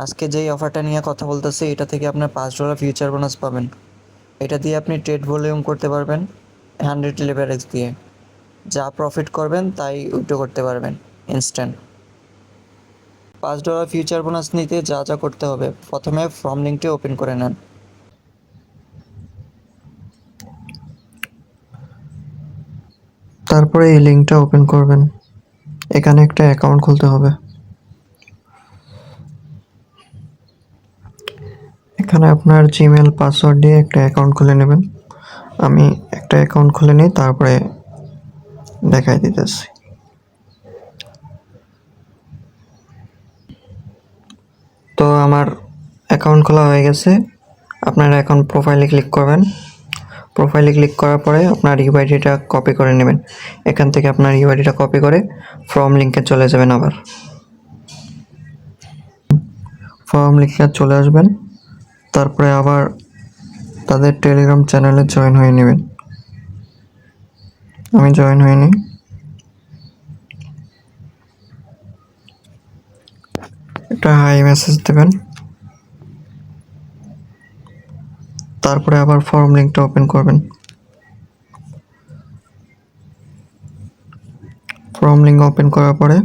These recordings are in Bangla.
আজকে যেই অফারটা নিয়ে কথা বলতেছি এটা থেকে আপনার $5 ফিউচার বোনাস পাবেন। এটা দিয়ে আপনি ট্রেড ভলিউম করতে পারবেন 100 লেভারেজ দিয়ে। যা প্রফিট করবেন তাই উইথড্র করতে পারবেন ইনস্ট্যান্ট। $5 ফিউচার বোনাস নিতে যা যা করতে হবে, প্রথমে ফর্ম লিঙ্কটি ওপেন করে নেন। তারপরে এই লিঙ্কটা ওপেন করবেন। এখানে একটা অ্যাকাউন্ট খুলতে হবে। এখানে আপনার জিমেল পাসওয়ার্ড দিয়ে একটা অ্যাকাউন্ট খুলে নেবেন। আমি একটা অ্যাকাউন্ট খুলে নিই, তারপরে দেখাই দিতেছি। তো আমার অ্যাকাউন্ট খোলা হয়ে গেছে। আপনারা এখন প্রোফাইলে ক্লিক করবেন। প্রোফাইলে ক্লিক করার পরে আপনার ইউআইডিটা কপি করে নেবেন। এখান থেকে আপনার ইউআইডিটা কপি করে ফর্ম লিঙ্কে চলে যাবেন। আবার ফর্ম লিঙ্কে চলে আসবেন, তারপরে আবার তাদের টেলিগ্রাম চ্যানেলে জয়েন হয়ে নেবেন। আমি জয়েন হয়ে নিই। একটা হাই মেসেজ দেবেন, তারপরে আবার ফর্ম লিঙ্কটা ওপেন করবেন। ফর্ম লিঙ্ক ওপেন করার পরে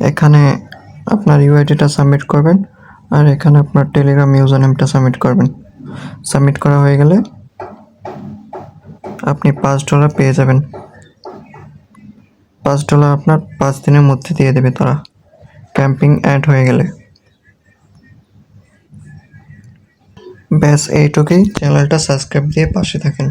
এখানে আপনার ইউআইডিটা সাবমিট করবেন, আর এখানে আপনার টেলিগ্রাম ইউজার নেমটা সাবমিট করবেন। সাবমিট করা হয়ে গেলে আপনি $5 পেয়ে যাবেন। $5 আপনার 5 দিনের মধ্যে দিয়ে দেবে তারা, ক্যাম্পিং অ্যাড হয়ে গেলে। ব্যাস এইটুকুই। চ্যানেলটা সাবস্ক্রাইব দিয়ে পাশে থাকেন।